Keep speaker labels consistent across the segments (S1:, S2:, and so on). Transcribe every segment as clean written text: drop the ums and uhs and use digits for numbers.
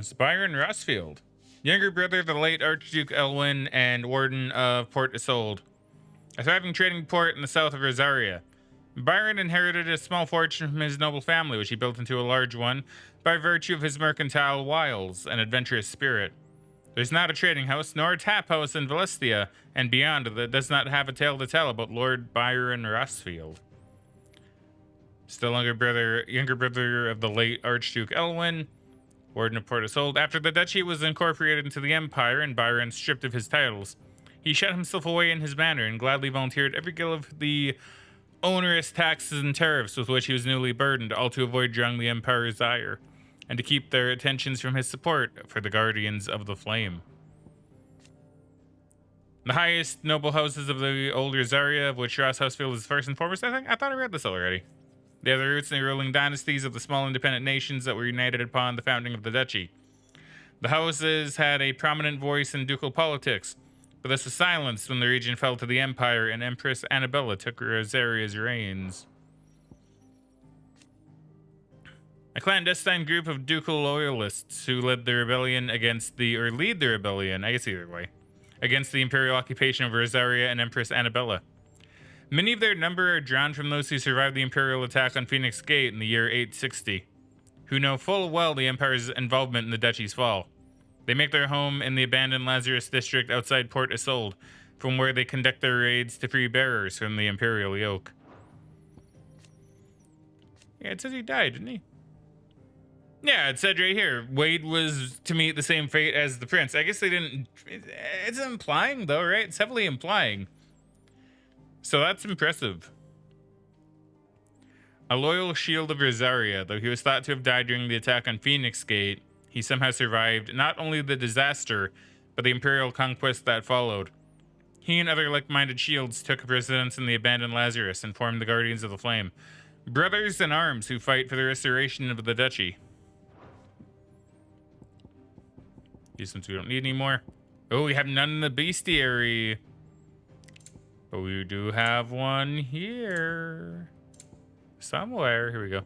S1: is Byron Rossfield, younger brother of the late Archduke Elwin and warden of Port Isolde, a thriving trading port in the south of Rosaria. Byron inherited a small fortune from his noble family, which he built into a large one by virtue of his mercantile wiles and adventurous spirit. There's not a trading house nor a tap house in Valisthea and beyond that does not have a tale to tell about Lord Byron Rossfield. Still younger brother of the late Archduke Elwin, warden of Port Isolde. After the duchy was incorporated into the empire and Byron stripped of his titles, he shut himself away in his manor and gladly volunteered every gill of the onerous taxes and tariffs with which he was newly burdened, all to avoid drawing the empire's ire, and to keep their attentions from his support for the Guardians of the Flame. The highest noble houses of the old Rosaria, of which Ross Housefield is first and foremost. I thought I read this already. They have their roots in the ruling dynasties of the small independent nations that were united upon the founding of the duchy. The houses had a prominent voice in ducal politics, but this was silenced when the region fell to the empire and Empress Annabella took Rosaria's reigns. A clandestine group of ducal loyalists who lead the rebellion against against the imperial occupation of Rosaria and Empress Annabella. Many of their number are drawn from those who survived the imperial attack on Phoenix Gate in the year 860, who know full well the empire's involvement in the duchy's fall. They make their home in the abandoned Lazarus district outside Port Isolde, from where they conduct their raids to free bearers from the imperial yoke. Yeah, it says he died, didn't he? Yeah, it said right here, Wade was to meet the same fate as the prince. I guess they didn't... It's implying, though, right? It's heavily implying. So that's impressive. A loyal shield of Rosaria, though he was thought to have died during the attack on Phoenix Gate, he somehow survived not only the disaster, but the imperial conquest that followed. He and other like-minded shields took residence in the abandoned Lazarus and formed the Guardians of the Flame, brothers in arms who fight for the restoration of the duchy. These ones we don't need anymore. Oh, we have none in the bestiary. But we do have one here. Somewhere. Here we go.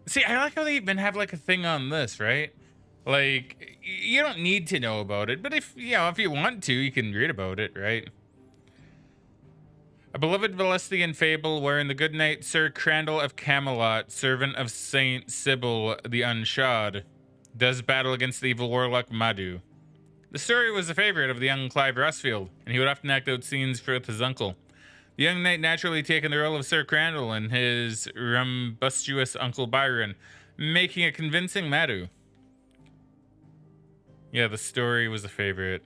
S1: See, I like how they even have like a thing on this, right? Like, you don't need to know about it, but if you want to, you can read about it, right? A beloved Valestian fable wherein the good knight Sir Crandall of Camelot, servant of Saint Sybil the Unshod, does battle against the evil warlock Madhu. The story was a favorite of the young Clive Rossfield, and he would often act out scenes with his uncle. The young knight naturally taken the role of Sir Crandall and his rumbustious Uncle Byron, making a convincing Madhu. Yeah, the story was a favorite.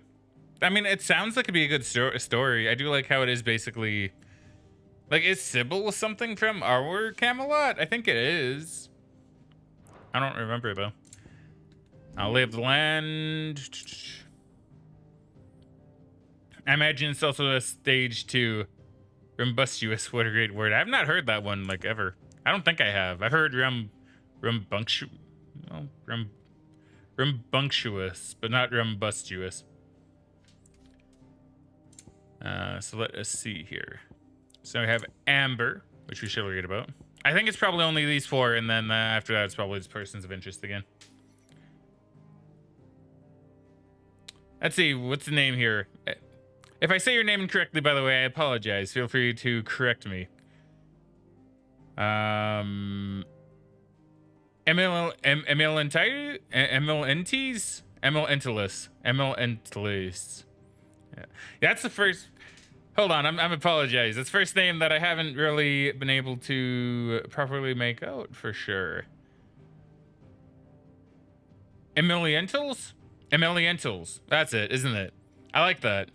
S1: I mean, it sounds like it'd be a good story. I do like how it is basically... Like, is Sybil something from our Camelot? I think it is. I don't remember, though. I'll lay of the land... I imagine it's also a stage 2. Rumbustious, what a great word. I've not heard that one, like, ever. I don't think I have. I've heard rumbunctious, but not rumbustious. So let us see here. So we have Amber, which we shall read about. I think it's probably only these 4, and then after that, it's probably just persons of interest again. Let's see, what's the name here? If I say your name incorrectly, by the way, I apologize. Feel free to correct me. Emil Entilis. Yeah, that's the first. Hold on, I'm apologize. That's the first name that I haven't really been able to properly make out for sure. Emilientals? Emilientals. That's it, isn't it? I like that.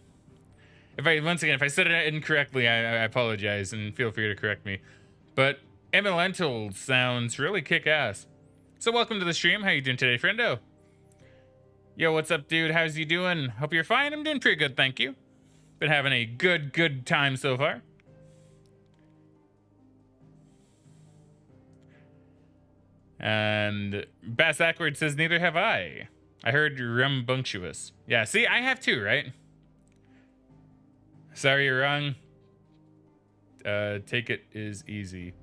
S1: If I said it incorrectly, I apologize and feel free to correct me. But Emilientals sounds really kick-ass. So welcome to the stream. How you doing today, friendo? Yo, what's up, dude? How's you doing? Hope you're fine. I'm doing pretty good, thank you. Been having a good time so far. And Bass Ackward says, neither have I. I heard rumbunctious. Yeah, see, I have too, right? Sorry, you're wrong. Take it is easy.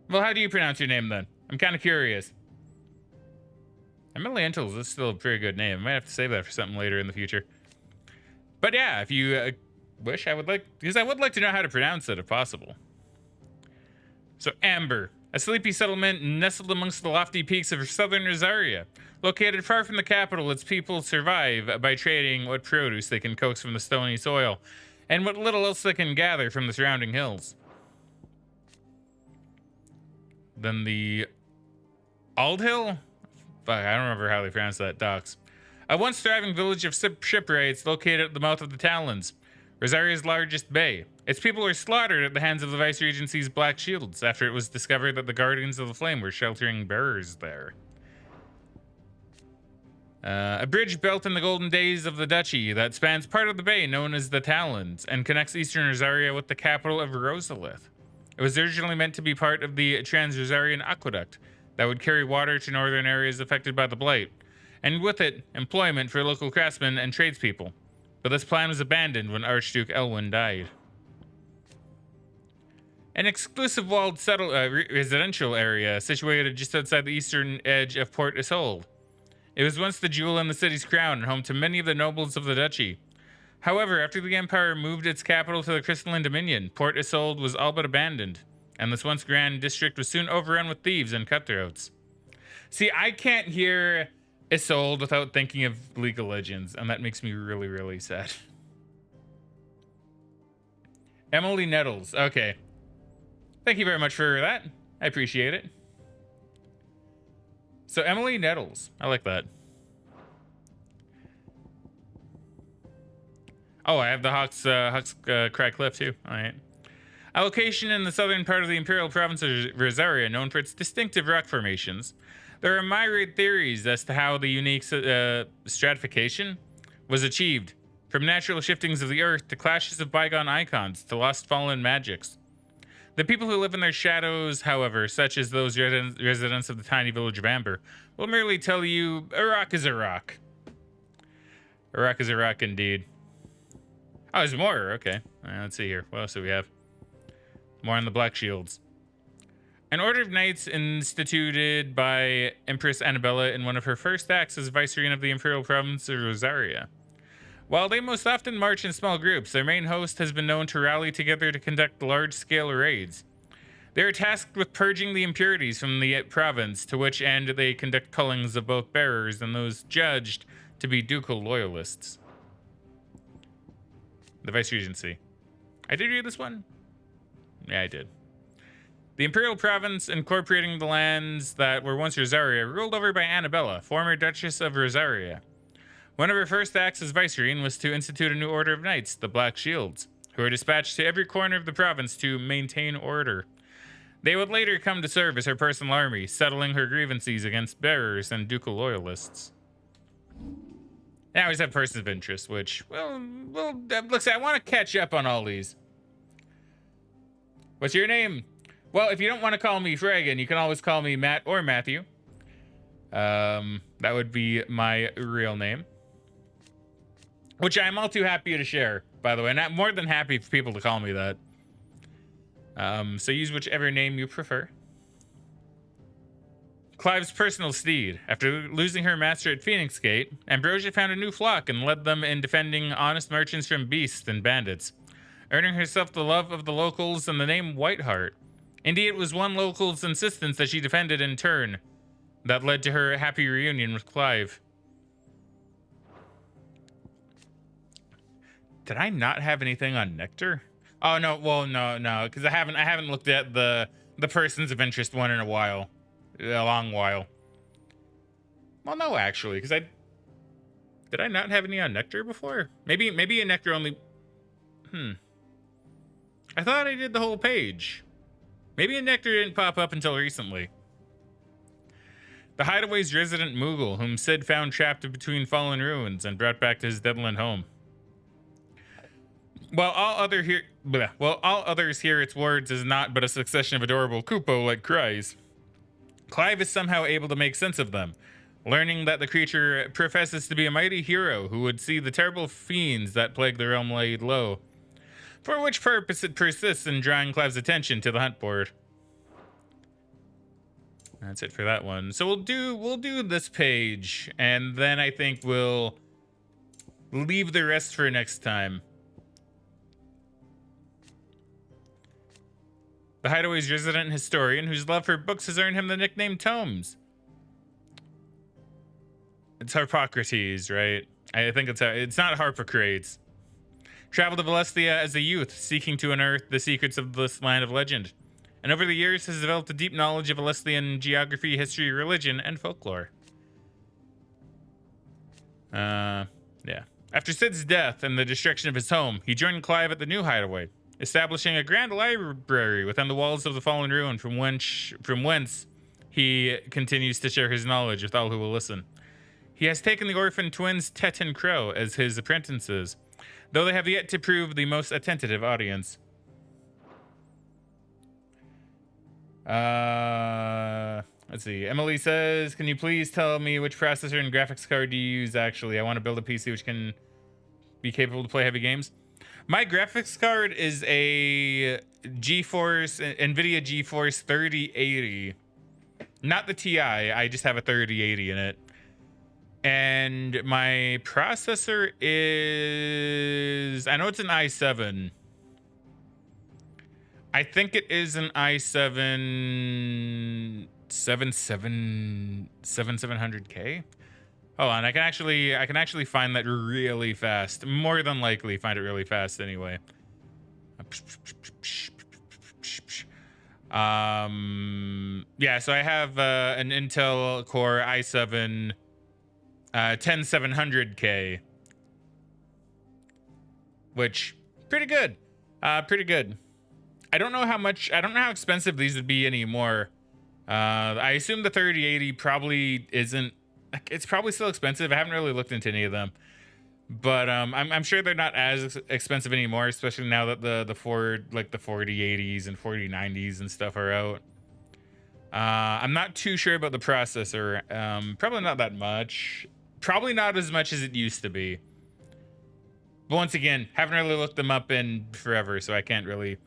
S1: Well, how do you pronounce your name then? I'm kind of curious. Emily Entles is still a pretty good name. I might have to save that for something later in the future. But yeah, if you wish, I would like to know how to pronounce it if possible. So Amber, a sleepy settlement nestled amongst the lofty peaks of southern Rosaria. Located far from the capital, its people survive by trading what produce they can coax from the stony soil, and what little else they can gather from the surrounding hills. Then the Aldhill? Fuck, I don't remember how they pronounce that. Docks. A once thriving village of shipwrights located at the mouth of the Talons, Rosaria's largest bay. Its people were slaughtered at the hands of the Vice Regency's Black Shields after it was discovered that the Guardians of the Flame were sheltering bearers there. A bridge built in the golden days of the Duchy that spans part of the bay known as the Talons and connects eastern Rosaria with the capital of Rosalith. It was originally meant to be part of the Trans-Rosarian Aqueduct that would carry water to northern areas affected by the Blight, and with it, employment for local craftsmen and tradespeople. But this plan was abandoned when Archduke Elwyn died. An exclusive walled residential area situated just outside the eastern edge of Port Isolde. It was once the jewel in the city's crown and home to many of the nobles of the duchy. However, after the Empire moved its capital to the Crystalline Dominion, Port Isolde was all but abandoned, and this once grand district was soon overrun with thieves and cutthroats. See, I can't hear Isolde without thinking of League of Legends, and that makes me really, really sad. Emily Nettles. Okay. Thank you very much for that. I appreciate it. So Emily Nettles. I like that. Oh, I have the Hawks Crag Cliff too. All right. A location in the southern part of the Imperial Province of Rosaria, known for its distinctive rock formations. There are myriad theories as to how the unique stratification was achieved, from natural shiftings of the earth to clashes of bygone icons to lost fallen magics. The people who live in their shadows, however, such as those residents of the tiny village of Amber, will merely tell you a rock is a rock. A rock is a rock indeed. Oh, there's more. Okay. All right, let's see here. What else do we have? More on the Black Shields. An order of knights instituted by Empress Annabella in one of her first acts as viceregent of the Imperial Province of Rosaria. While they most often march in small groups, their main host has been known to rally together to conduct large-scale raids. They are tasked with purging the impurities from the province, to which end they conduct cullings of both bearers and those judged to be ducal loyalists. The Vice Regency. I did read this one? Yeah, I did. The Imperial Province, incorporating the lands that were once Rosaria, ruled over by Annabella, former Duchess of Rosaria. One of her first acts as viceregent was to institute a new order of knights, the Black Shields, who were dispatched to every corner of the province to maintain order. They would later come to serve as her personal army, settling her grievances against bearers and ducal loyalists. I always have persons of interest, which, well, looks, I want to catch up on all these. What's your name? Well, if you don't want to call me Fraggin, you can always call me Matt or Matthew. That would be my real name. Which I'm all too happy to share, by the way. And I'm more than happy for people to call me that. So use whichever name you prefer. Clive's personal steed. After losing her master at Phoenix Gate, Ambrosia found a new flock and led them in defending honest merchants from beasts and bandits, earning herself the love of the locals and the name Whiteheart. Indeed, it was one local's insistence that she defended in turn that led to her happy reunion with Clive. Did I not have anything on Nectar? Oh no, well no, because I haven't looked at the persons of interest one in a long while. Well, no, actually, because did I not have any on Nectar before? Maybe a Nectar only. I thought I did the whole page. Maybe a Nectar didn't pop up until recently. The Hideaway's resident Moogle, whom Sid found trapped between fallen ruins and brought back to his deadland home. While all others hear its words as not but a succession of adorable Koopo-like cries, Clive is somehow able to make sense of them, learning that the creature professes to be a mighty hero who would see the terrible fiends that plague the realm laid low, for which purpose it persists in drawing Clive's attention to the hunt board. That's it for that one. So we'll do this page, and then I think we'll leave the rest for next time. The Hideaway's resident historian, whose love for books has earned him the nickname Tomes. It's Harpocrates, right? I think it's not Harpocrates. Traveled to Valestia as a youth, seeking to unearth the secrets of this land of legend. And over the years has developed a deep knowledge of Valestian geography, history, religion, and folklore. Yeah. After Sid's death and the destruction of his home, he joined Clive at the new Hideaway, establishing a grand library within the walls of the fallen ruin from whence he continues to share his knowledge with all who will listen. He has taken the orphan twins Tet and Crow as his apprentices, though they have yet to prove the most attentive audience. Let's see. Emily says, can you please tell me which processor and graphics card do you use actually? I want to build a PC which can be capable to play heavy games. My graphics card is a NVIDIA GeForce 3080. Not the Ti, I just have a 3080 in it. And my processor is, I know it's an i7. I think it is an i7 7700K. Hold on, I can actually find that really fast. More than likely find it really fast anyway. Yeah, so I have an Intel Core i7 10700K, which pretty good. Pretty good. I don't know how expensive these would be anymore. I assume the 3080 probably isn't. It's probably still expensive. I haven't really looked into any of them, but I'm sure they're not as expensive anymore, especially now that the 4080s and 4090s and stuff are out. I'm not too sure about the processor. Probably not that much. Probably not as much as it used to be. But once again, haven't really looked them up in forever, so I can't really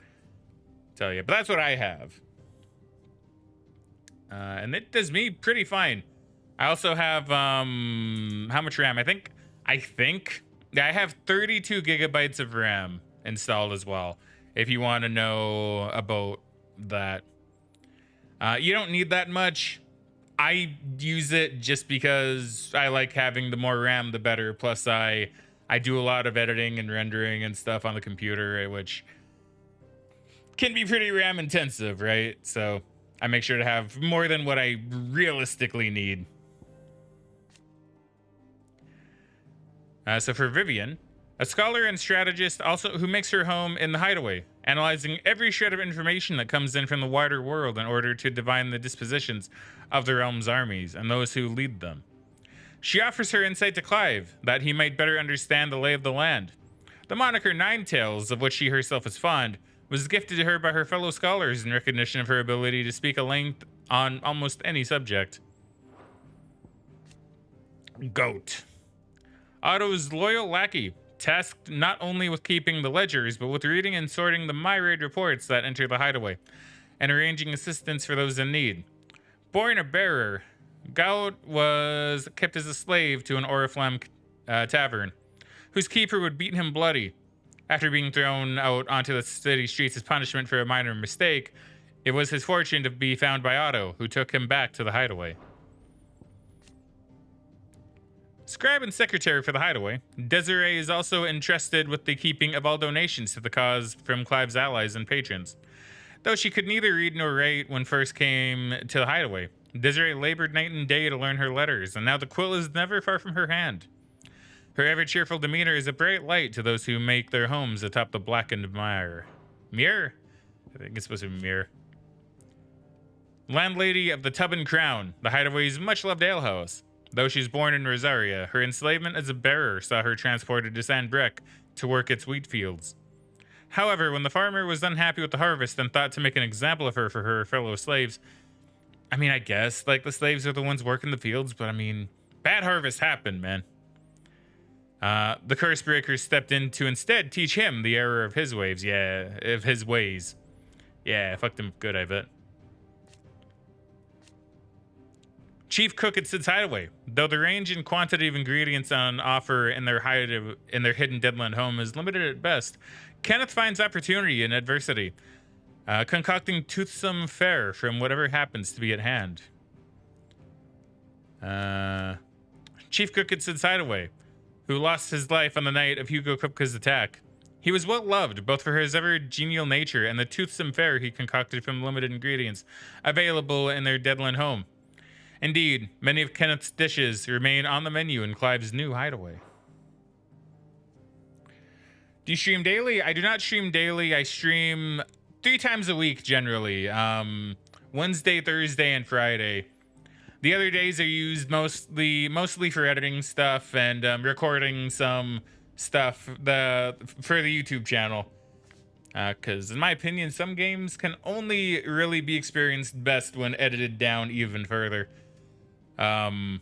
S1: tell you. But that's what I have. And it does me pretty fine. I also have, how much RAM? I think I have 32 gigabytes of RAM installed as well, if you want to know about that. You don't need that much. I use it just because I like having the more RAM, the better. Plus, I do a lot of editing and rendering and stuff on the computer, which can be pretty RAM intensive, right? So I make sure to have more than what I realistically need. So for Vivian, a scholar and strategist also who makes her home in the Hideaway, analyzing every shred of information that comes in from the wider world in order to divine the dispositions of the realm's armies and those who lead them. She offers her insight to Clive, that he might better understand the lay of the land. The moniker Ninetails, of which she herself is fond, was gifted to her by her fellow scholars in recognition of her ability to speak a length on almost any subject. Goat. Otto's loyal lackey, tasked not only with keeping the ledgers, but with reading and sorting the myriad reports that enter the Hideaway, and arranging assistance for those in need. Born a bearer, Gout was kept as a slave to an Oriflamme tavern, whose keeper would beat him bloody. After being thrown out onto the city streets as punishment for a minor mistake, it was his fortune to be found by Otto, who took him back to the Hideaway. Scribe and secretary for the Hideaway, Desiree is also entrusted with the keeping of all donations to the cause from Clive's allies and patrons. Though she could neither read nor write when first came to the Hideaway, Desiree labored night and day to learn her letters, and now the quill is never far from her hand. Her ever-cheerful demeanor is a bright light to those who make their homes atop the blackened mire. Mirror? I think it's supposed to be mirror. Landlady of the Tub and Crown, the Hideaway's much-loved alehouse. Though she's born in Rosaria, her enslavement as a bearer saw her transported to San Brec to work its wheat fields. However, when the farmer was unhappy with the harvest and thought to make an example of her for her fellow slaves, I mean, I guess, like, the slaves are the ones working the fields, but I mean, bad harvests happen, man. The curse breakers stepped in to instead teach him the error of his ways. Yeah, fucked him good, I bet. chief cook at Sid's Hideaway. Though the range and quantity of ingredients on offer in their hidden Deadland home is limited at best, Kenneth finds opportunity in adversity, concocting toothsome fare from whatever happens to be at hand. Chief cook at Sid's Hideaway, who lost his life on the night of Hugo Kupka's attack. He was well loved, both for his ever genial nature and the toothsome fare he concocted from limited ingredients available in their Deadland home. Indeed, many of Kenneth's dishes remain on the menu in Clive's new hideaway. Do you stream daily? I do not stream daily. I stream 3 times a week generally. Wednesday, Thursday, and Friday. The other days are used mostly for editing stuff and recording some stuff for the YouTube channel. Because in my opinion, some games can only really be experienced best when edited down even further. And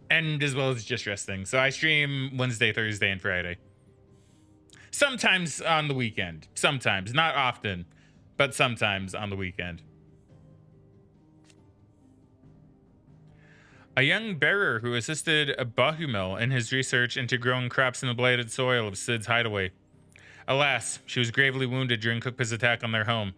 S1: as well as just resting. So I stream Wednesday, Thursday, and Friday. Sometimes on the weekend. Sometimes. Not often. But sometimes on the weekend. A young bearer who assisted Bahumel in his research into growing crops in the blighted soil of Sid's Hideaway. Alas, she was gravely wounded during Kupka's attack on their home.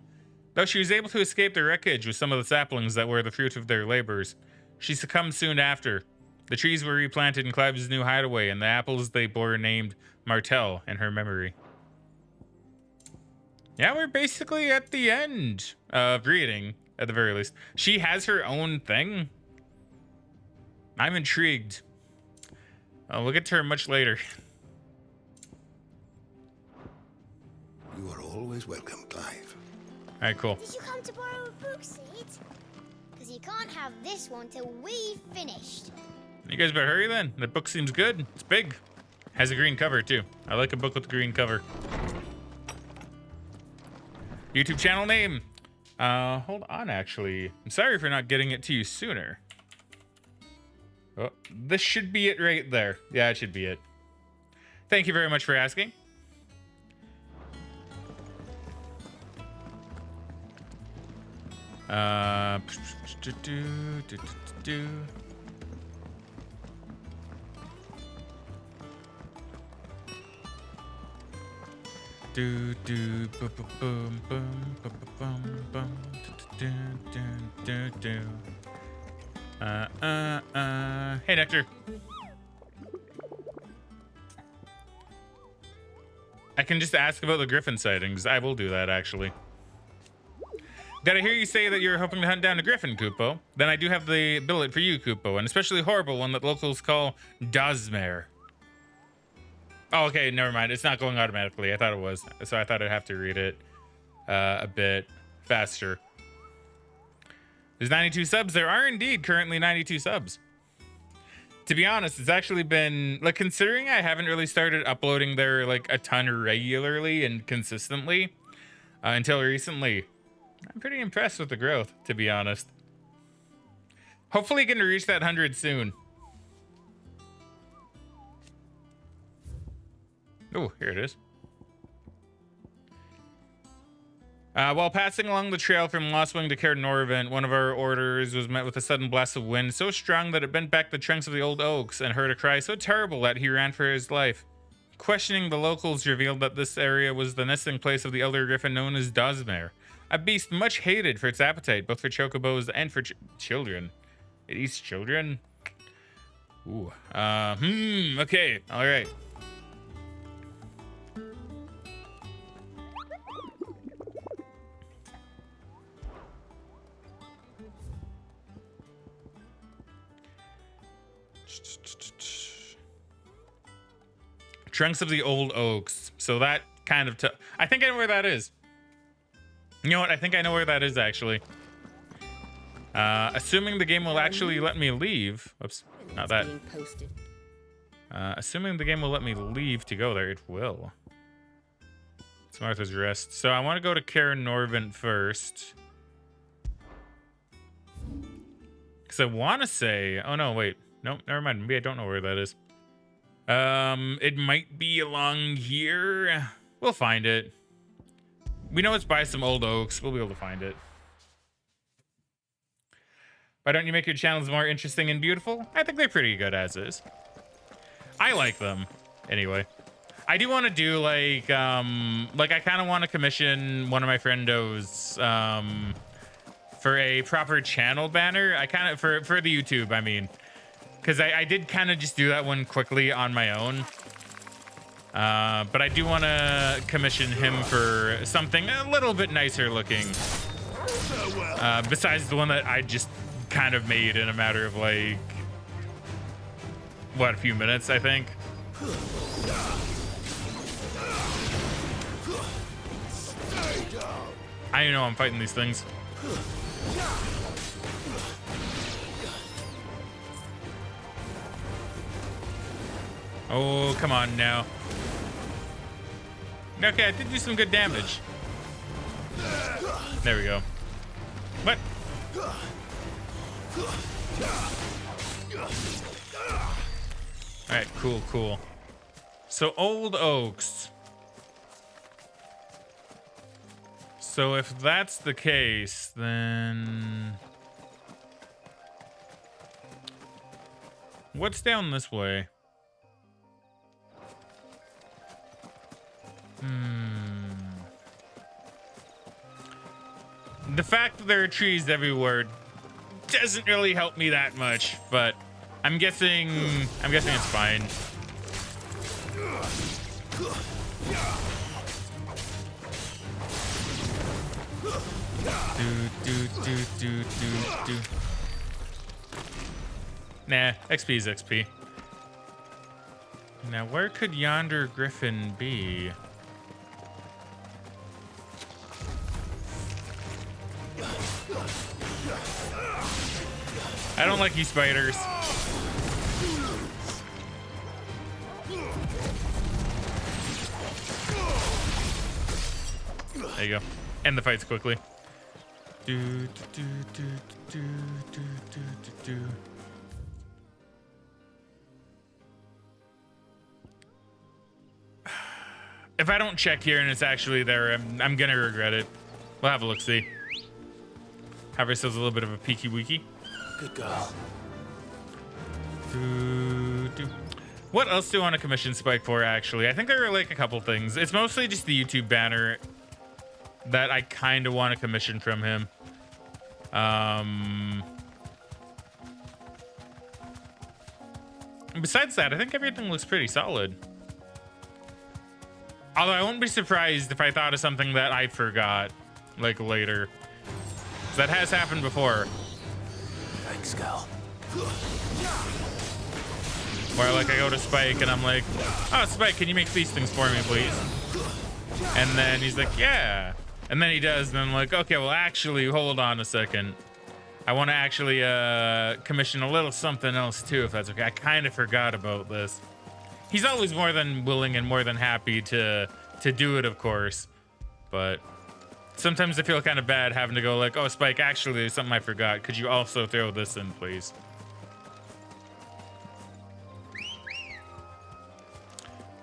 S1: Though she was able to escape the wreckage with some of the saplings that were the fruit of their labors, she succumbed soon after. The trees were replanted in Clive's new hideaway, and the apples they bore named Martel in her memory. Yeah, we're basically at the end of reading, at the very least. She has her own thing. I'm intrigued. We'll get to her much later.
S2: You are always welcome, Clive.
S1: All right, cool.
S3: Did you come to borrow a book, Sid? Because you can't have this one till we've finished.
S1: You guys better hurry then. The book seems good. It's big. Has a green cover too. I like a book with a green cover. YouTube channel name. Hold on, actually. I'm sorry for not getting it to you sooner. Oh, this should be it right there. Yeah, it should be it. Thank you very much for asking. Hey, Nectar. I can just ask about the Griffin sightings. I will do that, actually. Did I hear you say that you're hoping to hunt down a Griffin, Kupo? Then I do have the billet for you, Kupo, an especially horrible one that locals call Dazmare. Oh, okay, never mind. It's not going automatically. I thought it was. So I thought I'd have to read it a bit faster. There's 92 subs. There are indeed currently 92 subs. To be honest, it's actually been, like, considering I haven't really started uploading there, like, a ton regularly and consistently until recently. I'm pretty impressed with the growth, to be honest. Hopefully going to reach that 100 soon. Oh, here it is. While passing along the trail from Lost Wing to Cair Norvent, one of our orders was met with a sudden blast of wind so strong that it bent back the trunks of the old oaks and heard a cry so terrible that he ran for his life. Questioning the locals revealed that this area was the nesting place of the elder griffin known as Dazmare, a beast much hated for its appetite, both for chocobos and for children. It eats children? Ooh. Okay. All right. Trunks of the old oaks. So that kind of... I think I know where that is. You know what? I think I know where that is, actually. Assuming the game will actually let me leave. Whoops. Not that. Assuming the game will let me leave to go there, it will. It's Martha's Rest. So I want to go to Cair Norvent first. Because I want to say... Oh, no, wait. Nope, never mind. Maybe I don't know where that is. It might be along here. We'll find it. We know it's by some old oaks. We'll be able to find it. Why don't you make your channels more interesting and beautiful? I think they're pretty good as is. I like them. Anyway. I do want to do like I kind of want to commission one of my friendos for a proper channel banner. I kind of for the YouTube, I mean, because I did kind of just do that one quickly on my own. But I do want to commission him for something a little bit nicer looking. Besides the one that I just kind of made in a matter of like, what, a few minutes, I think. I know I'm fighting these things. Oh, come on now. Okay, I did do some good damage. There we go. What? Alright, cool. So, old oaks. So if that's the case, then... what's down this way? The fact that there are trees everywhere doesn't really help me that much, but I'm guessing it's fine. Do. Nah, XP is XP. Now, where could yonder griffin be? I don't like you spiders. There you go. End the fights quickly. If I don't check here and it's actually there, I'm gonna regret it. We'll have a look-see. Have ourselves a little bit of a peeky weeky.
S4: Good girl.
S1: What else do I want to commission Spike for, actually? I think there are like a couple things. It's mostly just the YouTube banner that I kind of want to commission from him. Besides that, I think everything looks pretty solid. Although I won't be surprised if I thought of something that I forgot, like later. That has happened before.
S4: Thanks, girl.
S1: Where like I go to Spike and I'm like, oh, Spike, can you make these things for me, please? And then he's like, yeah. And then he does, and I'm like, okay, well, actually, hold on a second. I want to actually commission a little something else too, if that's okay. I kind of forgot about this. He's always more than willing and more than happy to do it, of course. But sometimes I feel kind of bad having to go like, oh, Spike, actually, there's something I forgot. Could you also throw this in, please?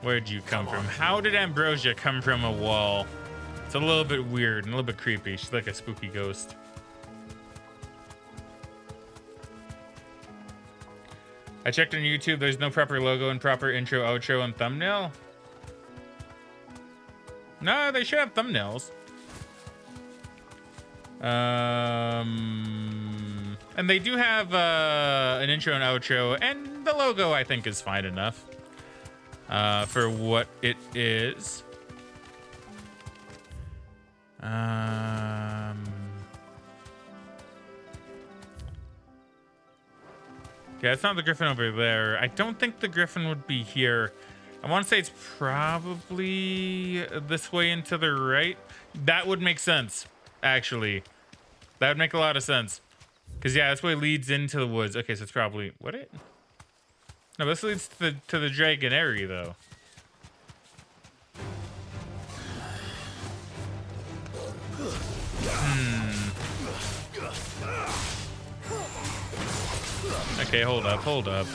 S1: Where'd you come from? How did Ambrosia come from a wall? It's a little bit weird and a little bit creepy. She's like a spooky ghost. I checked on YouTube. There's no proper logo and proper intro, outro, and thumbnail. No, they should have thumbnails. And they do have an intro and outro, and the logo I think is fine enough for what it is. Yeah, it's not the griffin over there. I don't think the griffin would be here. I want to say it's probably this way and to the right. That would make sense, actually. That would make a lot of sense. Because, yeah, this way leads into the woods. Okay, so it's probably... What it? No, this leads to the dragon area, though. Okay, hold up. Hold up.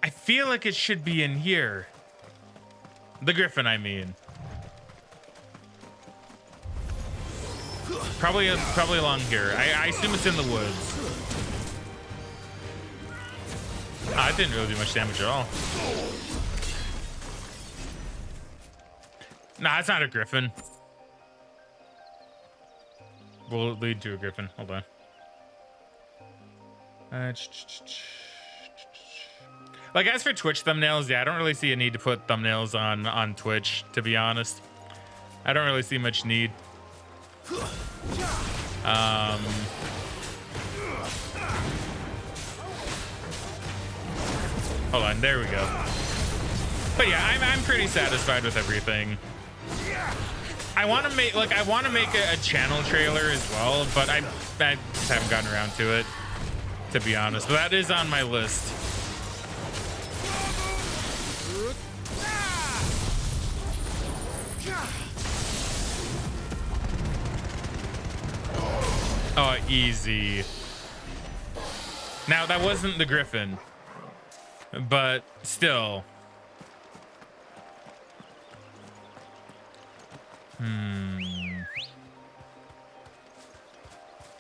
S1: I feel like it should be in here. The Griffin, I mean. Probably along here. I assume it's in the woods. Ah, it didn't really do much damage at all. Nah, it's not a Griffin. Will it lead to a Griffin? Hold on. Like, as for Twitch thumbnails, yeah, I don't really see a need to put thumbnails on Twitch, to be honest. I don't really see much need. Hold on, there we go. But yeah, I'm pretty satisfied with everything. I want to make a channel trailer as well, but I just haven't gotten around to it, to be honest. But that is on my list. Oh, easy. Now, that wasn't the Griffin, but still.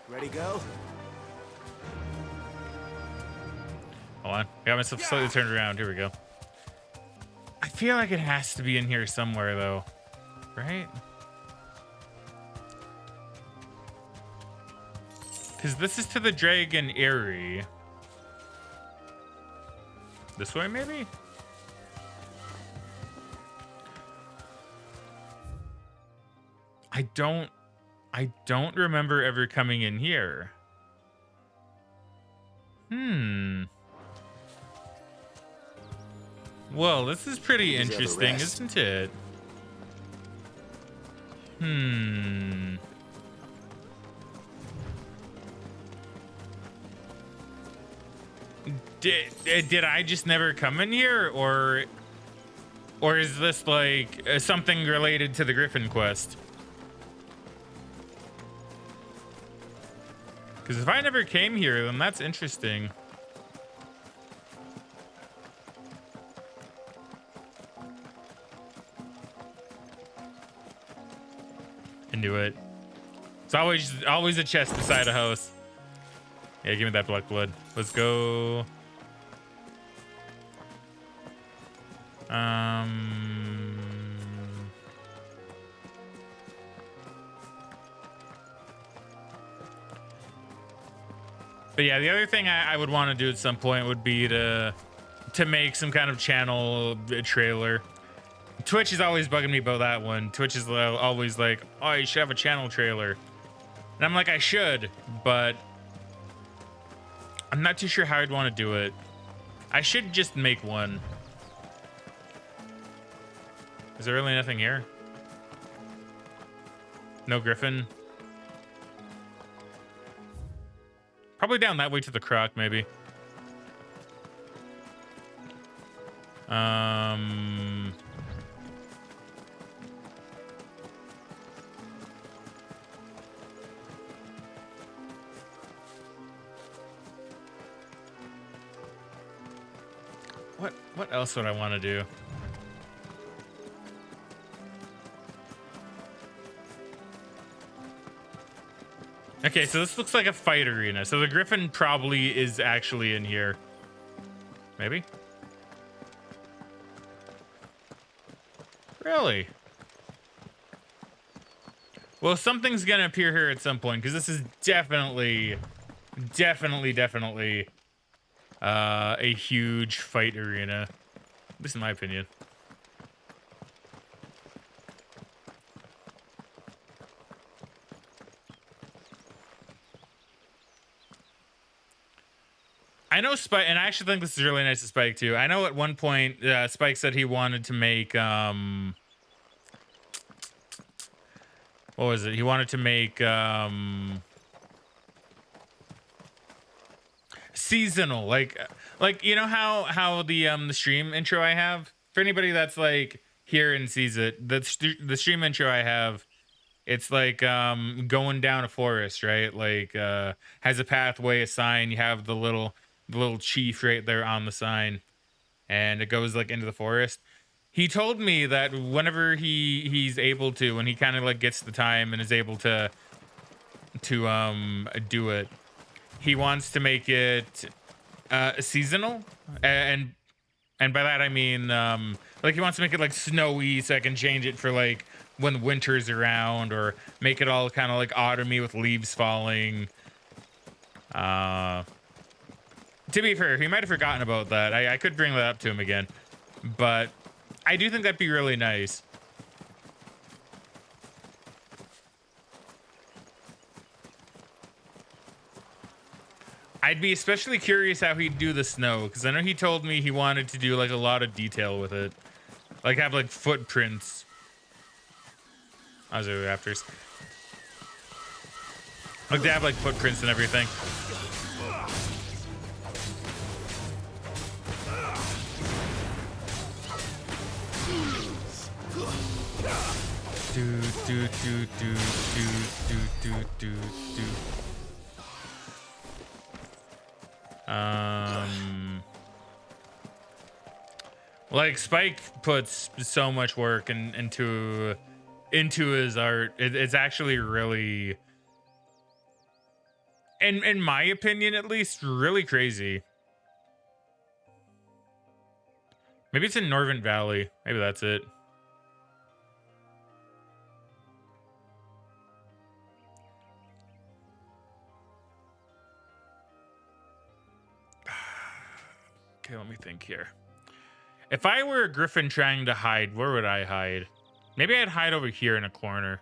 S4: Ready, go?
S1: Hold on. I got myself slightly turned around. Here we go. I feel like it has to be in here somewhere, though. Right? Because this is to the Dragon Eyrie. This way, maybe? I don't remember ever coming in here. Well, this is pretty interesting, isn't it? Did I just never come in here, or is this like something related to the Griffin quest? Because if I never came here, then that's interesting. Into it. It's always a chest beside a house. Yeah, give me that black blood. Let's go. But yeah, the other thing I would want to do at some point would be to make some kind of channel trailer. Twitch is always bugging me about that one. Twitch is always like, oh, you should have a channel trailer. And I'm like, I should, but I'm not too sure how I'd want to do it. I should just make one. Is there really nothing here? No Griffin? Probably down that way to the croc, maybe. What else would I want to do? Okay, so this looks like a fight arena. So the Griffin probably is actually in here. Maybe? Really? Well, something's gonna appear here at some point, because this is definitely a huge fight arena. At least in my opinion. I know Spike, and I actually think this is really nice of Spike too. I know at one point Spike said he wanted to make what was it? He wanted to make seasonal, like you know how the stream intro I have, for anybody that's like here and sees it, the stream intro I have, it's like going down a forest, right? Like has a pathway, a sign. You have the little chief right there on the sign, and it goes like into the forest. he told me that whenever he's able to, when he kind of like gets the time and is able to do it, he wants to make it seasonal, and by that I mean like he wants to make it like snowy so I can change it for like when winter's around, or make it all kind of like autumny with leaves falling. To be fair, he might have forgotten about that. I could bring that up to him again, but I do think that'd be really nice. I'd be especially curious how he'd do the snow, because I know he told me he wanted to do like a lot of detail with it, like have like footprints. I was Raptors. Like they have like footprints and everything. Like Spike puts so much work into his art. It's actually really, in my opinion at least, really crazy. Maybe it's in Norvent Valley. Maybe that's it. Okay, let me think here. If I were a griffin trying to hide, where would I hide? Maybe I'd hide over here in a corner.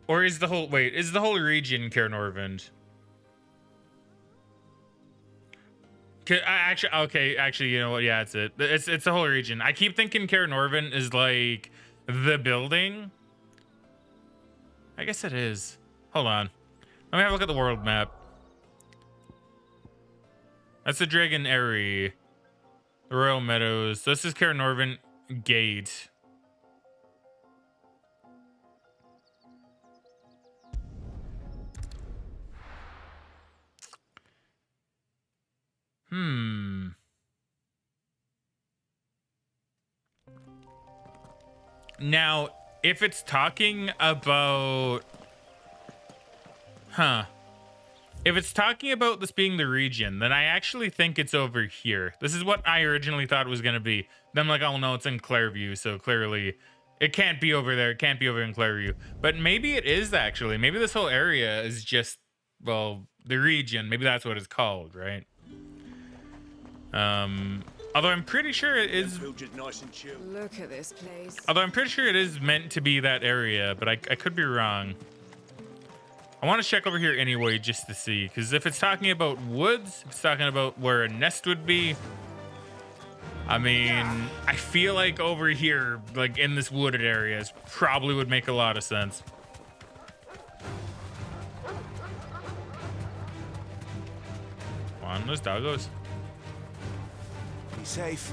S1: Or is the whole region Caer Norvend? Actually, you know what? Yeah, it's it. It's the whole region. I keep thinking Caer Norvend is like the building. I guess it is. Hold on. Let me have a look at the world map. That's the Dragon Eyrie. The Royal Meadows. This is Caer Norvend Gate. Now, if it's talking about... If it's talking about this being the region, then I actually think it's over here. This is what I originally thought it was going to be. Then I'm like, oh no, it's in Clairview, so clearly it can't be over there. It can't be over in Clairview. But maybe it is actually. Maybe this whole area is just, well, the region. Maybe that's what it's called, right? Although I'm pretty sure it is...
S5: Look at this place.
S1: Although I'm pretty sure it is meant to be that area, but I could be wrong. I want to check over here anyway, just to see, because if it's talking about woods, if it's talking about where a nest would be, I mean, I feel like over here, like in this wooded areas, probably would make a lot of sense. Come on, those doggos.
S4: Be safe.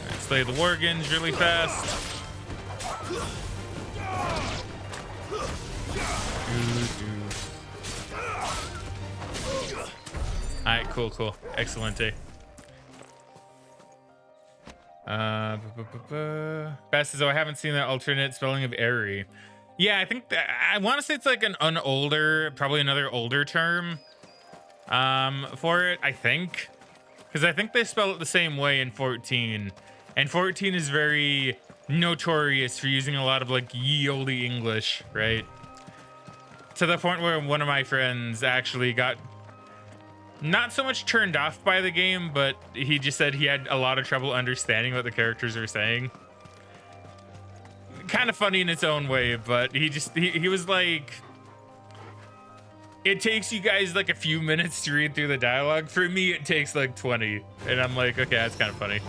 S1: Right, slay the Worgans really fast. Alright, cool. Excellent. Best says, oh, I haven't seen that alternate spelling of Eyrie. Yeah, I think I want to say it's like probably another older term for it, I think. Because I think they spell it the same way in 14. And 14 is very notorious for using a lot of like ye olde English, right? To the point where one of my friends actually got not so much turned off by the game, but he just said he had a lot of trouble understanding what the characters are saying. Kind of funny in its own way, but he was like, it takes you guys like a few minutes to read through the dialogue. For me, it takes like 20. And I'm like, okay, that's kind of funny.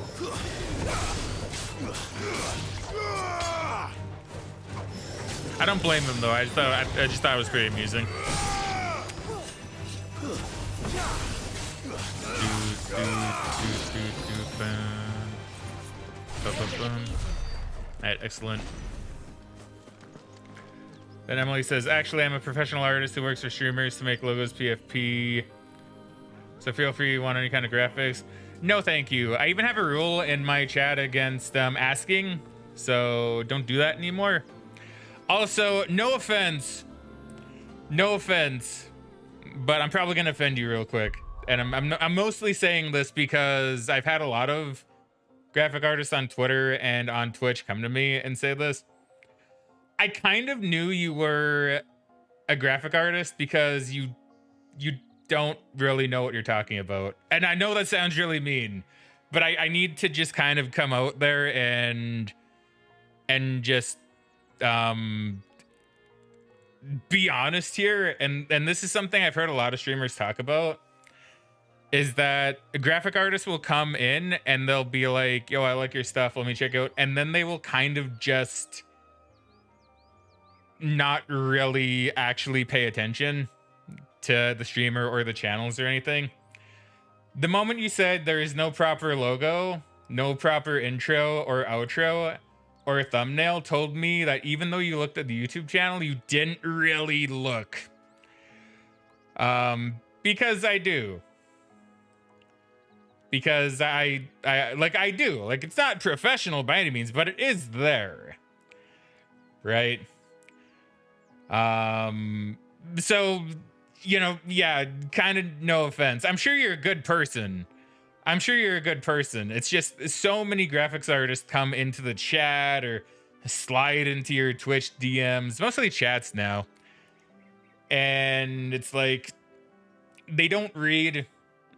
S1: I don't blame him though. I just thought it was pretty amusing. Boom, boom, boom. All right, excellent. Then Emily says, actually, I'm a professional artist who works for streamers to make logos, PFP. So feel free, you want any kind of graphics? No, thank you. I even have a rule in my chat against asking, so don't do that anymore. Also, no offense, but I'm probably gonna offend you real quick. And I'm mostly saying this because I've had a lot of graphic artists on Twitter and on Twitch come to me and say this. I kind of knew you were a graphic artist because you don't really know what you're talking about. And I know that sounds really mean, but I need to just kind of come out there and just be honest here. And this is something I've heard a lot of streamers talk about, is that graphic artists will come in and they'll be like, yo, I like your stuff, let me check out. And then they will kind of just not really actually pay attention to the streamer or the channels or anything. The moment you said there is no proper logo, no proper intro or outro or thumbnail, told me that even though you looked at the YouTube channel, you didn't really look. Because I do. Because I do. Like, it's not professional by any means, but it is there. Right? So, you know, yeah, kind of no offense. I'm sure you're a good person. It's just so many graphics artists come into the chat or slide into your Twitch DMs, mostly chats now. And it's like, they don't read,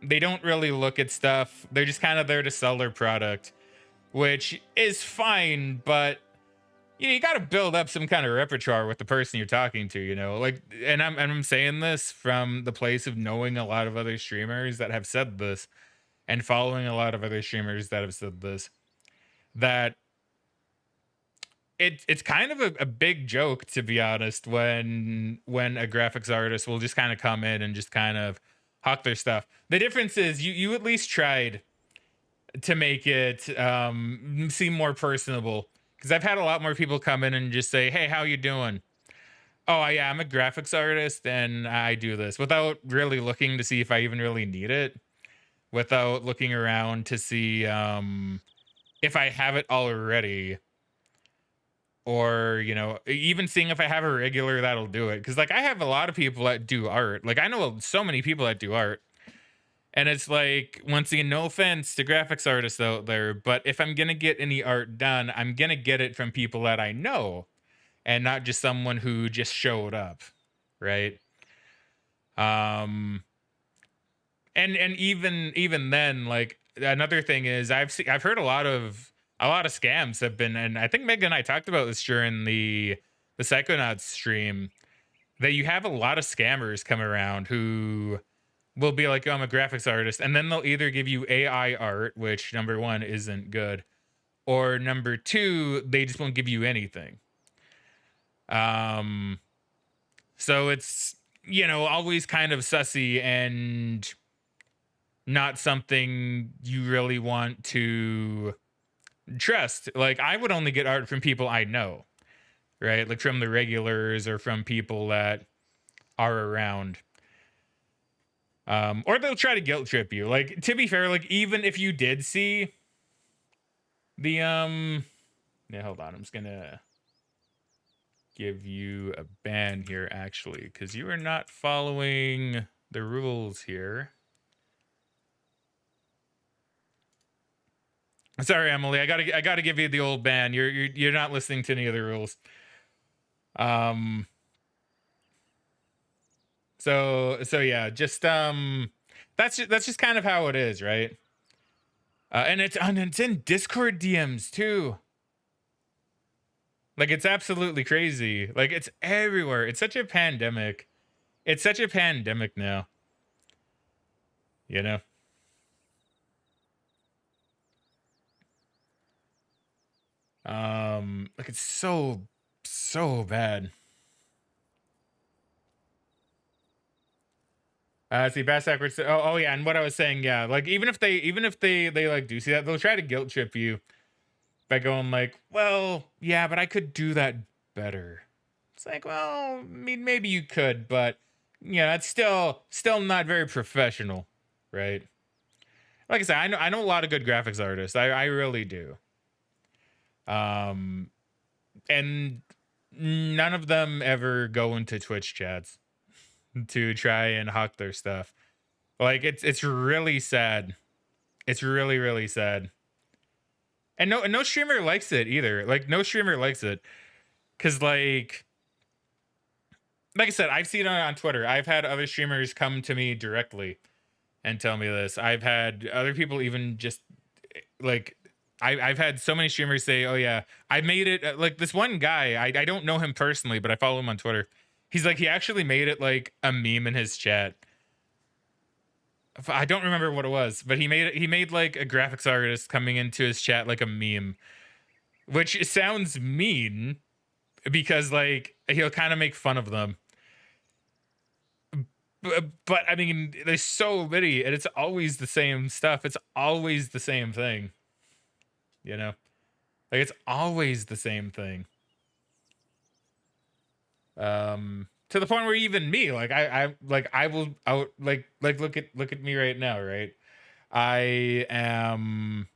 S1: they don't really look at stuff. They're just kind of there to sell their product, which is fine, but you got to build up some kind of repertoire with the person you're talking to, you know, like, and I'm saying this from the place of knowing a lot of other streamers that have said this and following a lot of other streamers that have said this, that it's kind of a big joke, to be honest, when a graphics artist will just kind of come in and just kind of hawk their stuff. The difference is you at least tried to make it seem more personable. Because I've had a lot more people come in and just say, hey, how you doing? Oh, yeah, I'm a graphics artist and I do this, without really looking to see if I even really need it, without looking around to see if I have it already, or, you know, even seeing if I have a regular that'll do it. Because, like, I have a lot of people that do art. Like, I know so many people that do art. And it's like, once again, no offense to graphics artists out there, but if I'm going to get any art done, I'm going to get it from people that I know and not just someone who just showed up. Right. And even then, like, another thing is I've heard a lot of scams have been, and I think Megan and I talked about this during the Psychonauts stream, that you have a lot of scammers come around who will be like, oh, I'm a graphics artist. And then they'll either give you AI art, which number one isn't good, or number two, they just won't give you anything. So it's, you know, always kind of sussy and not something you really want to trust. Like, I would only get art from people I know, right? Like from the regulars or from people that are around. Or they'll try to guilt trip you. Like, to be fair, like, even if you did see the, yeah, hold on. I'm just gonna give you a ban here, actually, because you are not following the rules here. Sorry, Emily. I gotta give you the old ban. You're not listening to any of the rules. So yeah, just that's just kind of how it is, right? And it's in Discord DMs too. Like, it's absolutely crazy. Like, it's everywhere. It's such a pandemic. It's such a pandemic now. You know? Like, it's so bad. See, Bass backwards. Oh yeah, and what I was saying, yeah, like, even if they like do see that, they'll try to guilt trip you by going like, well, yeah, but I could do that better. It's like, well, I mean, maybe you could, but yeah, it's still not very professional, right? Like I said, I know a lot of good graphics artists. I really do. Um, and none of them ever go into Twitch chats to try and hawk their stuff. Like it's really sad. It's really really sad. And no streamer likes it either. Like no streamer likes it cuz like I said, I've seen it on Twitter. I've had other streamers come to me directly and tell me this. I've had other people even just like I've had so many streamers say, "Oh yeah, I made it." Like this one guy, I don't know him personally, but I follow him on Twitter. He's like, he actually made it like a meme in his chat. I don't remember what it was, but he made like a graphics artist coming into his chat like a meme, which sounds mean because like he'll kind of make fun of them. But I mean, there's so many, and it's always the same stuff. It's always the same thing, you know. Like it's always the same thing. To the point where even me, like I will out like look at me right now, right? I am.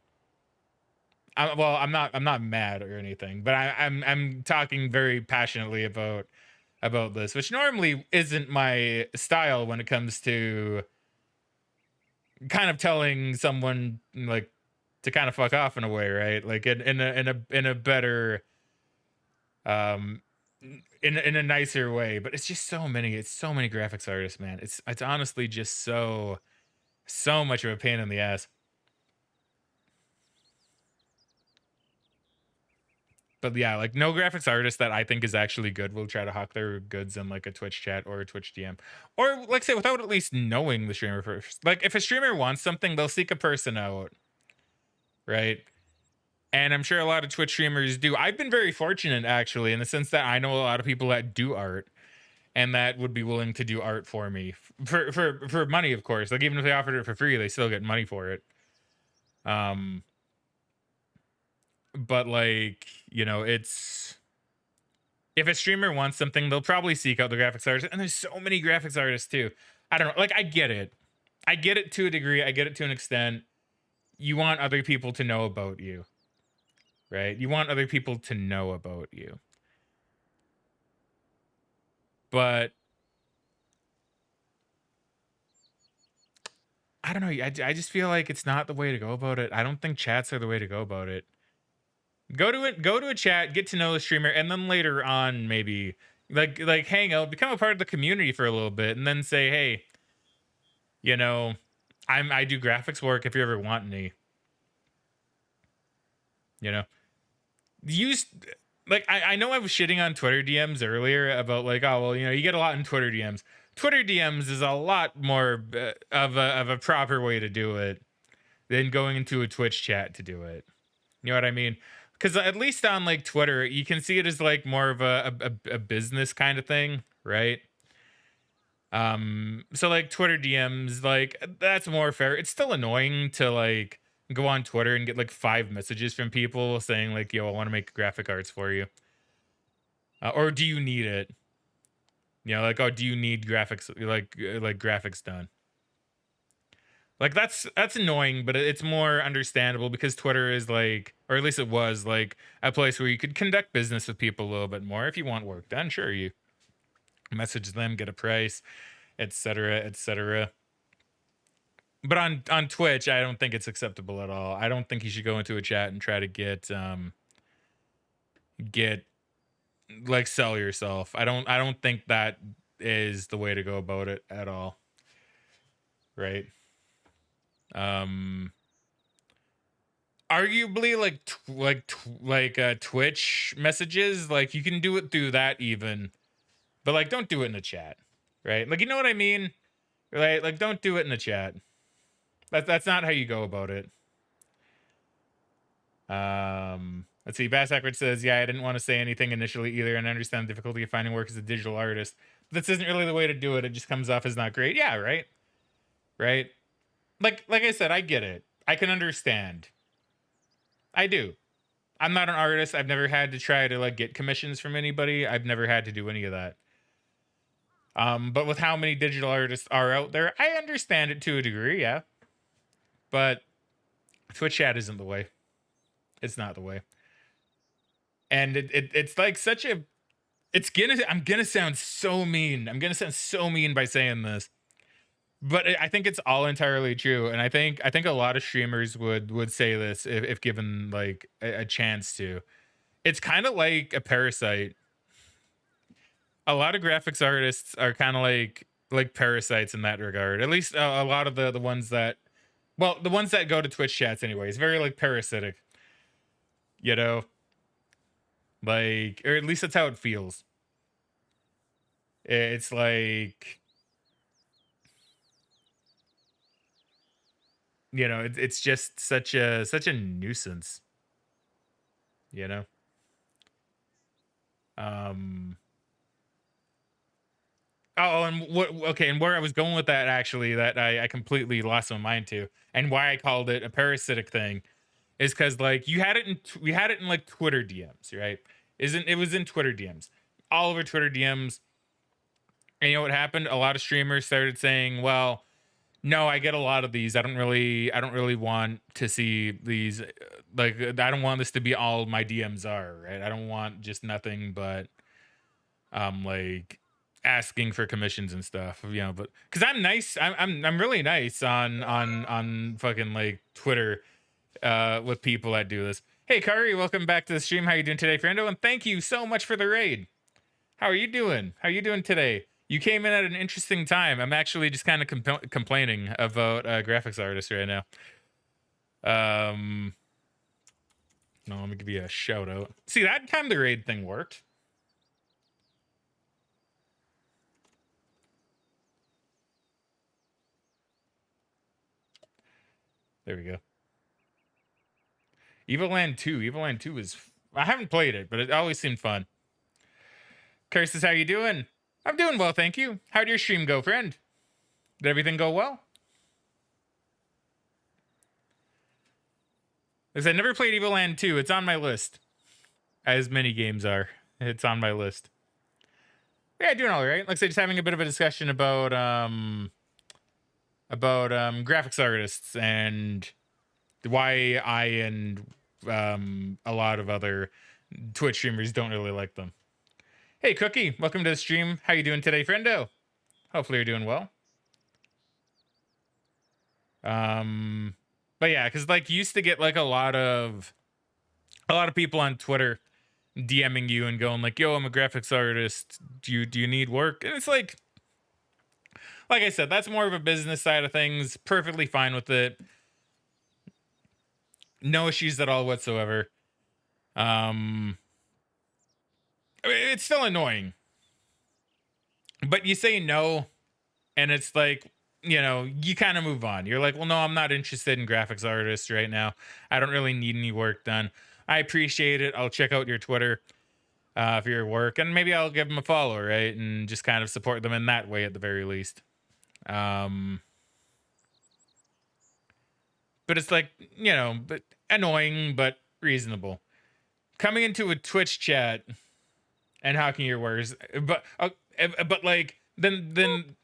S1: Well, I'm not mad or anything, but I'm talking very passionately about this, which normally isn't my style when it comes to kind of telling someone like to kind of fuck off in a way, right? Like in a better um in a nicer way. But it's just so many. It's so many graphics artists, man. It's honestly just so much of a pain in the ass. But yeah, like no graphics artist that I think is actually good will try to hawk their goods in like a Twitch chat or a Twitch DM. Or like say without at least knowing the streamer first. Like if a streamer wants something, they'll seek a person out. Right? And I'm sure a lot of Twitch streamers do. I've been very fortunate actually in the sense that I know a lot of people that do art and that would be willing to do art for me. For money, of course. Like even if they offered it for free, they still get money for it. But like, you know, it's if a streamer wants something, they'll probably seek out the graphics artist. And there's so many graphics artists too. I don't know. Like I get it. I get it to a degree. I get it to an extent. You want other people to know about you. Right? You want other people to know about you. But I don't know. I just feel like it's not the way to go about it. I don't think chats are the way to go about it. Go to a chat, get to know the streamer, and then later on maybe like hang out, become a part of the community for a little bit, and then say, hey, you know, I do graphics work if you ever want any. You know, use like I know I was shitting on Twitter DMs earlier about like, oh well, you know, you get a lot in Twitter DMs. Twitter DMs is a lot more of a proper way to do it than going into a Twitch chat to do it. You know what I mean? Because at least on like Twitter, you can see it as like more of a business kind of thing, right? So like Twitter DMs, like that's more fair. It's still annoying to like go on Twitter and get like 5 messages from people saying like, yo, I want to make graphic arts for you. Or do you need it? You know, like, oh, do you need graphics like graphics done? Like that's annoying, but it's more understandable because Twitter is like, or at least it was like a place where you could conduct business with people a little bit more. If you want work done, sure, you message them, get a price, etc., etc. But on Twitch, I don't think it's acceptable at all. I don't think you should go into a chat and try to get like sell yourself. I don't think that is the way to go about it at all. Right? Arguably Twitch messages, like you can do it through that even, but like don't do it in the chat, right? Like you know what I mean, right? Like don't do it in the chat. That's not how you go about it. Let's see. Bass Ackwards says, yeah, I didn't want to say anything initially either, and I understand the difficulty of finding work as a digital artist. This isn't really the way to do it. It just comes off as not great. Yeah, right. Right. Like I said, I get it. I can understand. I do. I'm not an artist. I've never had to try to like get commissions from anybody. I've never had to do any of that. But with how many digital artists are out there, I understand it to a degree, yeah. But Twitch chat isn't the way. It's not the way. And it's like such a I'm gonna sound so mean. I'm gonna sound so mean by saying this. But I think it's all entirely true. And I think a lot of streamers would say this if given like a chance to. It's kind of like a parasite. A lot of graphics artists are kind of like parasites in that regard. At least a lot of the ones that, well, the ones that go to Twitch chats anyways, very like parasitic, you know, like, or at least that's how it feels. It's like, you know, it's just such a nuisance, you know. Um. Oh, and what? Okay, and where I was going with that actually, that I completely lost my mind to, and why I called it a parasitic thing, is because like we had it in like Twitter DMs, right? Isn't it was in Twitter DMs, all over Twitter DMs, and you know what happened? A lot of streamers started saying, "Well, no, I get a lot of these. I don't really want to see these. Like, I don't want this to be all my DMs are, right? I don't want just nothing but like." Asking for commissions and stuff, you know, but because I'm nice, I'm really nice on fucking like Twitter with people that do this. Hey Kari, welcome back to the stream. How you doing today, friendo? And thank you so much for the raid. How are you doing? How are you doing today? You came in at an interesting time. I'm actually just kind of complaining about graphics artists right now. No, let me give you a shout out. See, that time the raid thing worked. There we go. Evoland 2. Evoland 2 is... I haven't played it, but it always seemed fun. Curses, how you doing? I'm doing well, thank you. How'd your stream go, friend? Did everything go well? Because I never played Evoland 2. It's on my list. As many games are. It's on my list. Yeah, doing all right. Like I said, just having a bit of a discussion about graphics artists and why I and a lot of other Twitch streamers don't really like them. Hey Cookie, welcome to the stream. How you doing today, friendo? Hopefully you're doing well. But yeah, because like you used to get like a lot of people on Twitter DMing you and going like, yo, I'm a graphics artist, do you need work? And it's like I said, that's more of a business side of things. Perfectly fine with it. No issues at all whatsoever. I mean, it's still annoying. But you say no, and it's like, you know, you kind of move on. You're like, well, no, I'm not interested in graphics artists right now. I don't really need any work done. I appreciate it. I'll check out your Twitter for your work, and maybe I'll give them a follow, right? And just kind of support them in that way at the very least. But it's like, you know, but annoying, but reasonable. Coming into a Twitch chat and hawking your wares, but like then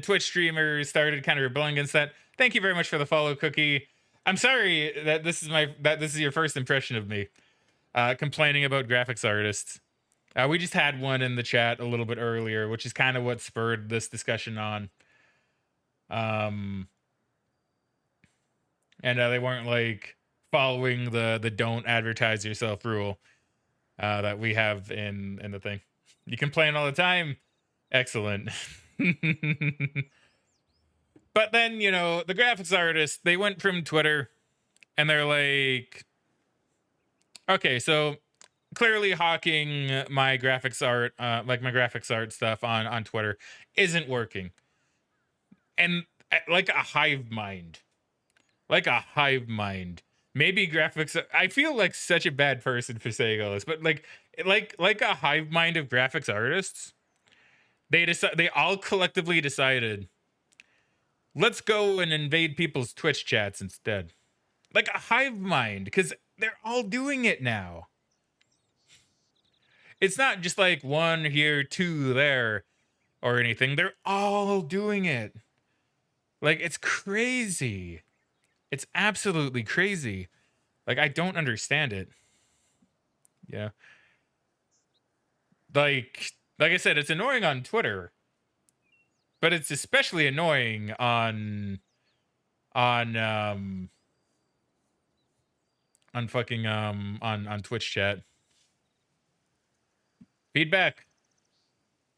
S1: Twitch streamers started kind of rebelling against that. Thank you very much for the follow, Cookie. I'm sorry that this is your first impression of me complaining about graphics artists. We just had one in the chat a little bit earlier, which is kind of what spurred this discussion on. And they weren't like following the don't advertise yourself rule that we have in the thing. You complain all the time. Excellent. But then, you know, the graphics artists, they went from Twitter and they're like, okay, so clearly hawking my graphics art, like my graphics art stuff on Twitter isn't working. And like a hive mind, maybe graphics, I feel like such a bad person for saying all this, but like a hive mind of graphics artists, they all collectively decided, let's go and invade people's Twitch chats instead. Like a hive mind, because they're all doing it now. It's not just like one here, two there, or anything. They're all doing it. Like, it's crazy. It's absolutely crazy. Like, I don't understand it. Yeah. Like I said, it's annoying on Twitter, but it's especially annoying on fucking on Twitch chat. Feedback.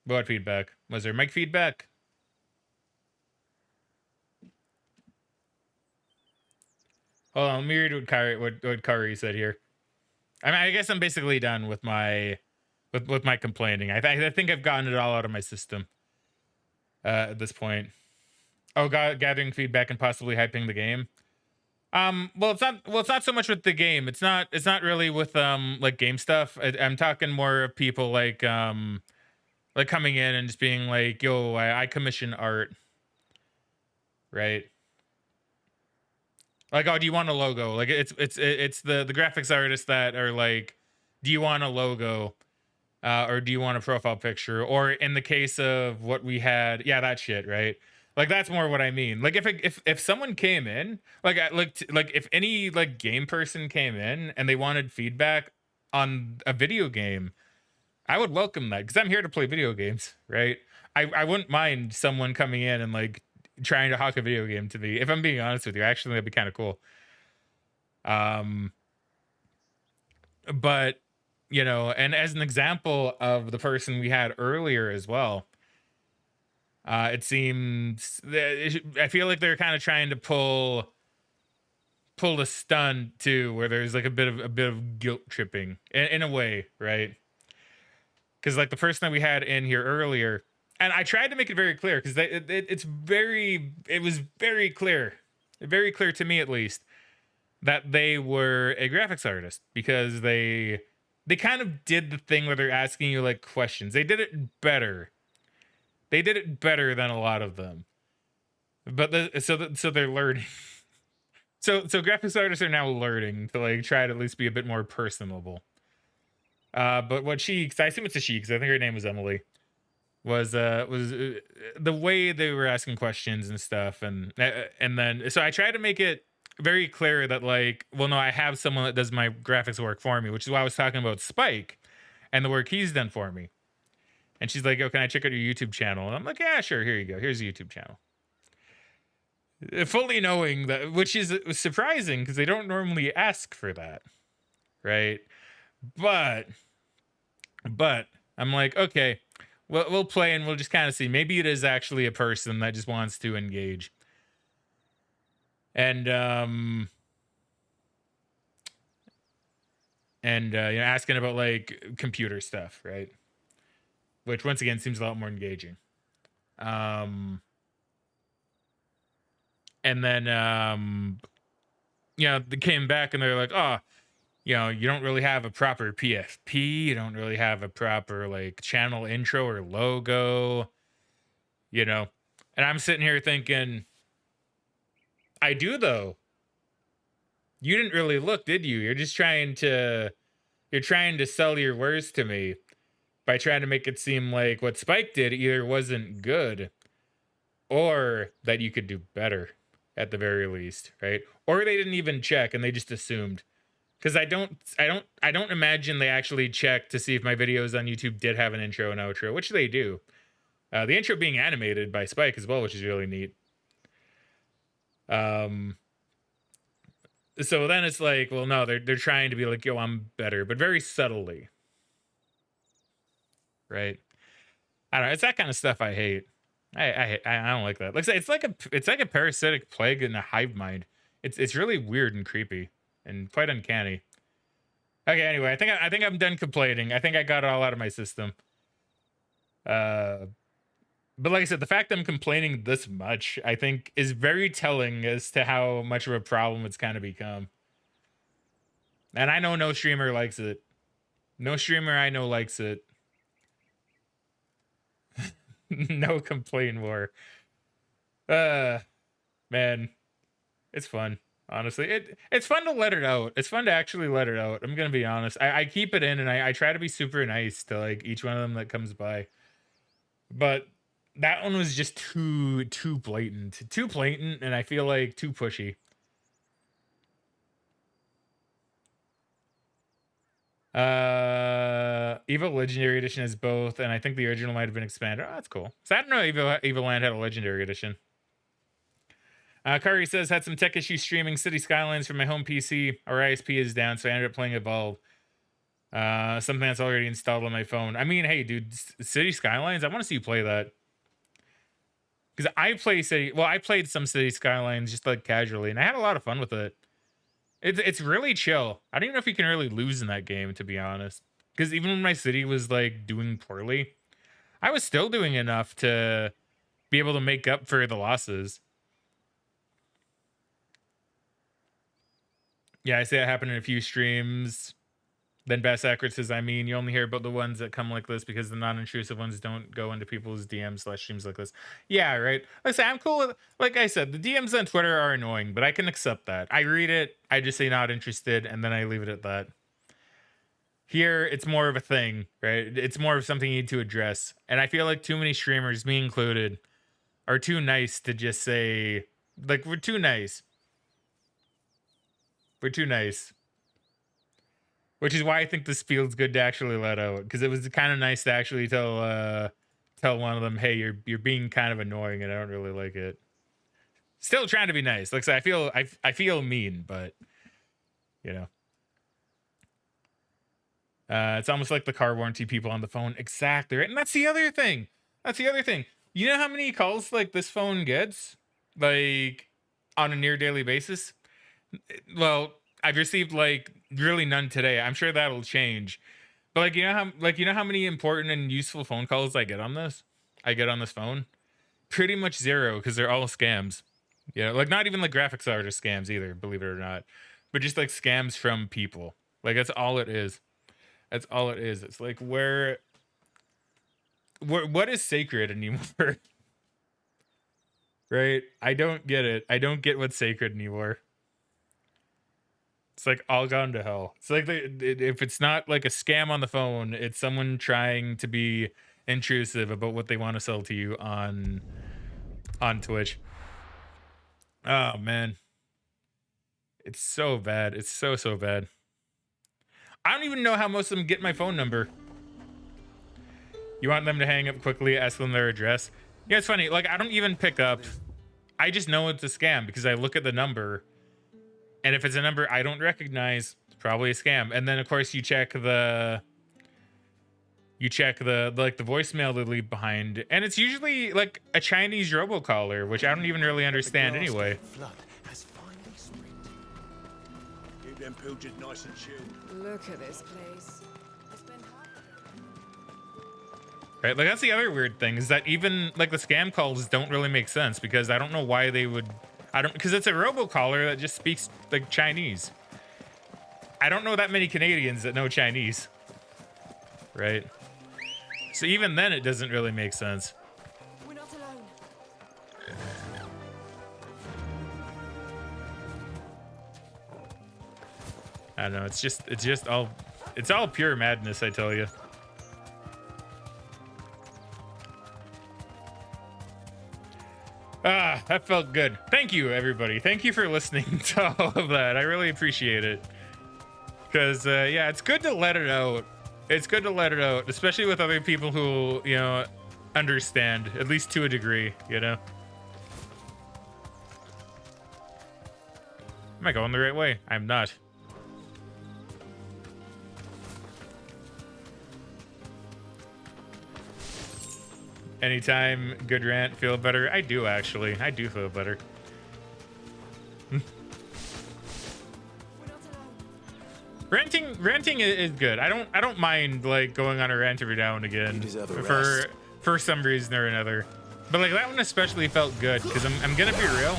S1: What feedback? Was there mic feedback? Hold on, let me read what Kari said here. I mean, I guess I'm basically done with my my complaining. I think I've gotten it all out of my system at this point. Oh, gathering feedback and possibly hyping the game. Well, it's not so much with the game. It's not really with like game stuff. I'm talking more of people like coming in and just being like, yo, I commission art, right? Like, oh, do you want a logo? Like, it's the graphics artists that are like, do you want a logo, or do you want a profile picture? Or in the case of what we had, yeah, that shit, right? Like, that's more what I mean. Like, if someone came in, like if any like game person came in and they wanted feedback on a video game, I would welcome that because I'm here to play video games, right? I wouldn't mind someone coming in and like trying to hawk a video game to me. If I'm being honest with you, actually, that'd be kind of cool. But you know, and as an example of the person we had earlier as well, it seems I feel like they're kind of trying to pull a stunt too, where there's like a bit of guilt tripping in a way, right? Because like the person that we had in here earlier, and I tried to make it very clear because it was very clear to me at least that they were a graphics artist because they kind of did the thing where they're asking you like questions. They did it better. They did it better than a lot of them. But so they're learning. So graphics artists are now learning to like try to at least be a bit more personable. But what I assume it's a she because I think her name was Emily. Was the way they were asking questions and stuff, and then so I tried to make it very clear that like, well, no, I have someone that does my graphics work for me, which is why I was talking about Spike and the work he's done for me. And she's like, "Oh, can I check out your YouTube channel?" And I'm like, "Yeah, sure. Here you go. Here's a YouTube channel." Fully knowing that, which is surprising because they don't normally ask for that, right? But I'm like, okay, we'll play and we'll just kind of see. Maybe it is actually a person that just wants to engage. And you know, asking about like computer stuff, right? Which once again seems a lot more engaging. And then you know, they came back and they're like, oh, you know, you don't really have a proper PFP, you don't really have a proper like channel intro or logo, you know. And I'm sitting here thinking, I do though. You didn't really look, did you? You're trying to sell your wares to me by trying to make it seem like what Spike did either wasn't good or that you could do better at the very least, right? Or they didn't even check and they just assumed. Because I don't imagine they actually checked to see if my videos on YouTube did have an intro and outro, which they do. The intro being animated by Spike as well, which is really neat. So then it's like, well, no, they're trying to be like, yo, I'm better, but very subtly. Right? I don't know. It's that kind of stuff I hate. I don't like that. Like I say, it's like a parasitic plague in a hive mind. It's really weird and creepy and quite uncanny. Okay, anyway, I think I'm done complaining. I think I got it all out of my system. But like I said, the fact that I'm complaining this much, I think, is very telling as to how much of a problem it's kind of become. And I know no streamer likes it. No streamer I know likes it. No complain more. Man, it's fun. Honestly, it's fun to let it out. It's fun to actually let it out. I'm gonna be honest. I keep it in, and I try to be super nice to like each one of them that comes by. But that one was just too blatant, and I feel like too pushy. Evo Legendary Edition is both, and I think the original might have been expanded. Oh, that's cool. So I don't know Evo Land had a Legendary Edition. Kari says, had some tech issues streaming City Skylines from my home PC. Our ISP is down, so I ended up playing Evolve. Something that's already installed on my phone. I mean, hey, dude, City Skylines, I want to see you play that. Because I played some City Skylines just like casually, and I had a lot of fun with it. It's really chill. I don't even know if you can really lose in that game, to be honest. Because even when my city was like doing poorly, I was still doing enough to be able to make up for the losses. Yeah, I see that happen in a few streams. Then Bass Accurate says, I mean, you only hear about the ones that come like this because the non-intrusive ones don't go into people's DMs/streams like this. Yeah, right. Like I say, I'm cool with, like I said, the DMs on Twitter are annoying, but I can accept that. I read it, I just say not interested, and then I leave it at that. Here, it's more of a thing, right? It's more of something you need to address. And I feel like too many streamers, me included, are too nice to just say, like, we're too nice. We're too nice. Which is why I think this feels good to actually let out, because it was kind of nice to actually tell one of them, hey, you're being kind of annoying and I don't really like it. Still trying to be nice. Like, so I feel mean, but you know. It's almost like the car warranty people on the phone. Exactly, right? And that's the other thing. You know how many calls like this phone gets, like, on a near daily basis? Well, I've received like really none today. I'm sure that'll change. But like, you know how many important and useful phone calls I get on this phone? Pretty much zero, because they're all scams. You know, like not even like graphics artist scams either, believe it or not. But just like scams from people. Like that's all it is. That's all it is. It's like what is sacred anymore? Right? I don't get it. I don't get what's sacred anymore. It's like all gone to hell. It's like if it's not like a scam on the phone, it's someone trying to be intrusive about what they want to sell to you on Twitch. Oh man. It's so bad. It's so bad. I don't even know how most of them get my phone number. You want them to hang up quickly, ask them their address. Yeah, it's funny. Like I don't even pick up. I just know it's a scam because I look at the number. And if it's a number I don't recognize, it's probably a scam. And then of course you check the like the voicemail they leave behind, and it's usually like a Chinese robocaller, which I don't even really understand anyway.
S5: Keep them pilchards nice and chilled. Look at this place.
S1: Right, like that's the other weird thing is that even like the scam calls don't really make sense because I don't know why they would. Because it's a robocaller that just speaks like Chinese. I don't know that many Canadians that know Chinese. Right? So even then it doesn't really make sense.
S5: We're not alone.
S1: I don't know, it's all pure madness, I tell you. Ah, that felt good. Thank you, everybody. Thank you for listening to all of that. I really appreciate it. Because, yeah, it's good to let it out. It's good to let it out, especially with other people who, you know, understand, at least to a degree, you know? Am I going the right way? I'm not. Anytime, good rant, feel better. I do actually. I do feel better. Ranting is good. I don't mind like going on a rant every now and again for some reason or another. But like that one especially felt good because I'm gonna be real.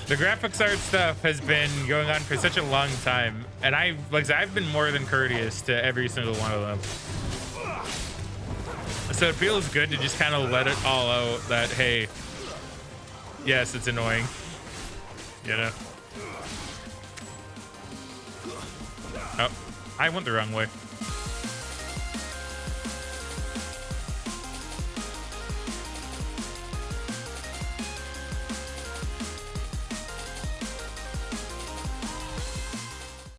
S1: The graphics art stuff has been going on for such a long time, and I've been more than courteous to every single one of them. So it feels good to just kind of let it all out that, hey, yes, it's annoying, you know? Oh, I went the wrong way.